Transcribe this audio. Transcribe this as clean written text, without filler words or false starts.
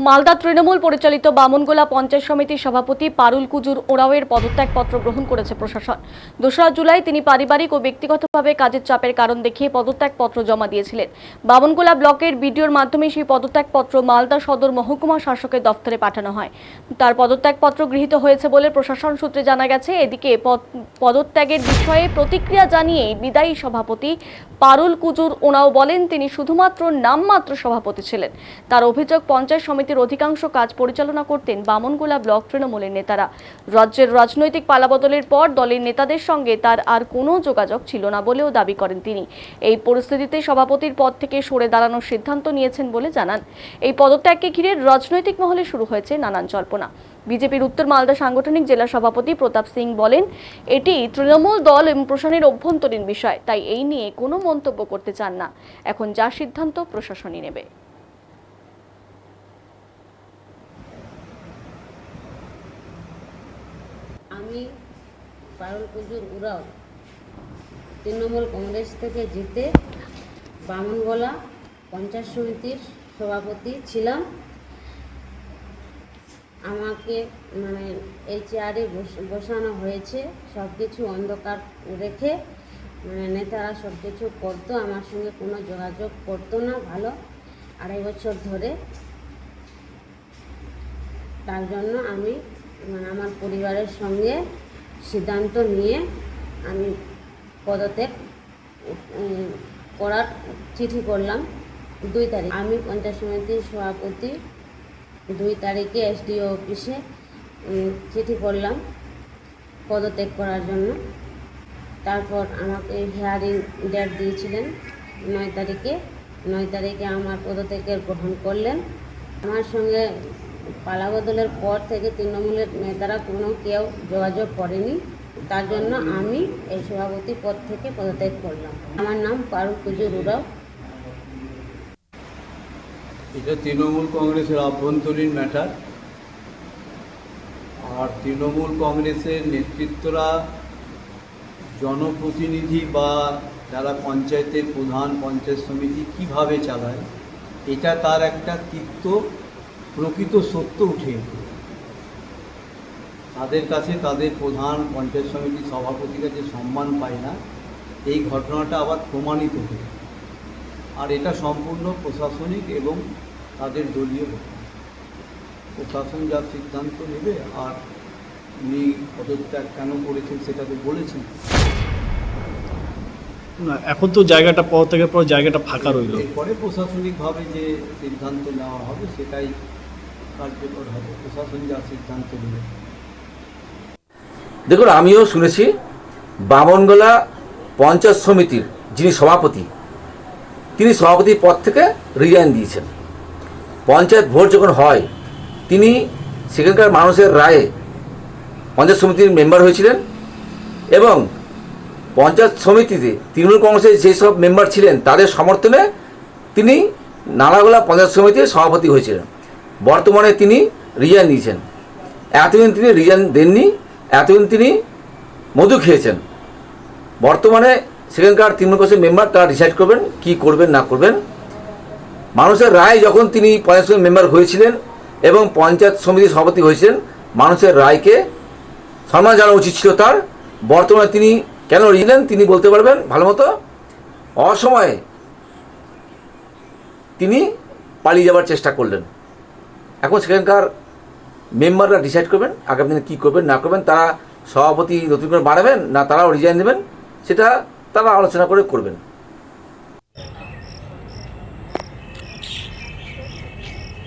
মালদা তৃণমূল পরিচালিত বামনগোলা পঞ্চায়েত সমিতির সভাপতি পারুল কুজুর ওরাওয়ের পদত্যাগপত্র গ্রহণ করেছে প্রশাসন। ২রা জুলাই তিনি পারিবারিক ও ব্যক্তিগতভাবে কাজের চাপের কারণ দেখিয়ে পদত্যাগপত্র জমা দিয়েছিলেন। বামনগোলা ব্লকের বিডিওর মাধ্যমে সেই পদত্যাগপত্র মালদা সদর মহকুমা শাসকের দফতরে পাঠানো হয়। তার পদত্যাগপত্র গৃহীত হয়েছে বলে প্রশাসন সূত্রে জানা গেছে। এদিকে পদত্যাগের বিষয়ে প্রতিক্রিয়া জানিয়ে বিদায়ী সভাপতি পারুল কুজুর ওরাও বলেন, তিনি শুধুমাত্র নামমাত্র সভাপতি ছিলেন। তার অভিযোগ, পঞ্চায়েত সমিতির অধিকাংশ কাজ পরিচালনা করতেন বামনগোলা ব্লক তৃণমূলের নেতারা। রাজ্যের রাজনৈতিক পালাবদলের পর দলের নেতাদের সঙ্গে তার আর কোনো যোগাযোগ ছিল না বলেও দাবি করেন তিনি। এই পরিস্থিতিতে সভাপতির পদ থেকে সরে দাঁড়ানোর সিদ্ধান্ত নিয়েছেন বলে জানান। এই পদত্যাগকে ঘিরে রাজনৈতিক মহলে শুরু হয়েছে নানান জল্পনা। বিজেপির উত্তর মালদা সাংগঠনিক জেলা সভাপতি প্রতাপ সিং বলেন, এটি তৃণমূল দল এবং প্রশাসনের অভ্যন্তরীণ বিষয়, তাই এই নিয়ে কোনো মন্তব্য করতে চান না। এখন যা সিদ্ধান্ত প্রশাসনই নেবে। আমি পারুল কুজুর ওরাও তৃণমূল কংগ্রেস থেকে জিতে বামনগোলা পঞ্চায়েত সমিতির সভাপতি ছিলাম। আমাকে এই চেয়ারে বসানো হয়েছে, সব কিছু অন্ধকার রেখে নেতারা সব কিছু করতো, আমার সঙ্গে কোনো যোগাযোগ করতো না ভালো 2.5 বছর ধরে। তার জন্য আমি আমার পরিবারের সঙ্গে সিদ্ধান্ত নিয়ে আমি পদত্যাগ করার চিঠি করলাম 2 তারিখ। আমি পঞ্চায়েত সমিতির সভাপতি 2 তারিখে এসডিও অফিসে চিঠি করলাম পদত্যাগ করার জন্য। তারপর আমাকে হিয়ারিং ডেট দিয়েছিলেন 9 তারিখে। 9 তারিখে আমার পদত্যাগের গ্রহণ করলেন। আমার সঙ্গে পালাবদলের পর থেকে তৃণমূলের নেতারা কেউ যোগাযোগ করেনি। তার জন্য আমি এই সভাপতি পদ থেকে পদত্যাগ করলাম। আমার নাম পারুল কুজুর ওরাও। এটা তৃণমূল কংগ্রেসের আভ্যন্তরীণ ম্যাটার। আর তৃণমূল কংগ্রেসের নেতৃত্বরা জনপ্রতিনিধি বা যারা পঞ্চায়েতের প্রধান, পঞ্চায়েত সমিতি কীভাবে চালায়, এটা তার একটা প্রকৃত সত্য উঠে এলো। তাদের কাছে তাদের প্রধান, পঞ্চায়েত সমিতির সভাপতির কাছে সম্মান পায় না, এই ঘটনাটা আবার প্রমাণিত হলো। আর এটা সম্পূর্ণ প্রশাসনিক এবং তাদের দলীয় ঘটনা। প্রশাসন যা সিদ্ধান্ত নেবে, আর উনি পদত্যাগ কেন করেছেন সেটা তো বলেছেন না। এখন তো জায়গাটা পদত্যাগের পর জায়গাটা ফাঁকা রইল। এরপরে প্রশাসনিকভাবে যে সিদ্ধান্ত নেওয়া হবে সেটাই কার্যকর হবে। প্রশাসন যা সিদ্ধান্ত নেবে। দেখুন, আমিও শুনেছি বামনগোলা পঞ্চায়েত সমিতির যিনি সভাপতি, তিনি সভাপতির পদ থেকে রিজাইন দিয়েছেন। পঞ্চায়েত ভোট যখন হয়, তিনি সেখানকার মানুষের রায়ে পঞ্চায়েত সমিতির মেম্বার হয়েছিলেন এবং পঞ্চায়েত সমিতিতে তৃণমূল কংগ্রেসের যেসব মেম্বার ছিলেন তাদের সমর্থনে তিনি নালাগোলা পঞ্চায়েত সমিতির সভাপতি হয়েছিলেন। বর্তমানে তিনি রিজাইন দিয়েছেন। এতদিন তিনি রিজাইন দেননি, এতদিন তিনি মধু খেয়েছেন। বর্তমানে সেখানকার তৃণমূল কংগ্রেসের মেম্বার তারা ডিসাইড করবেন কি করবেন না করবেন। মানুষের রায় যখন তিনি পঞ্চায়েত সমিতির মেম্বার হয়েছিলেন এবং পঞ্চায়েত সমিতির সভাপতি হয়েছিলেন, মানুষের রায়কে সম্মান জানানো উচিত ছিল তার। বর্তমানে তিনি কেন রিজাইন তিনি বলতে পারবেন ভালো মতো। অসময়ে তিনি পালিয়ে যাওয়ার চেষ্টা করলেন। এখন সেখানকার মেম্বাররা ডিসাইড করবেন আগামী দিনে কী করবেন না করবেন। তারা সভাপতি নতুন করে বাড়াবেন না তারাও রিজাইন দেবেন, সেটা তারা আলোচনা করে করবেন।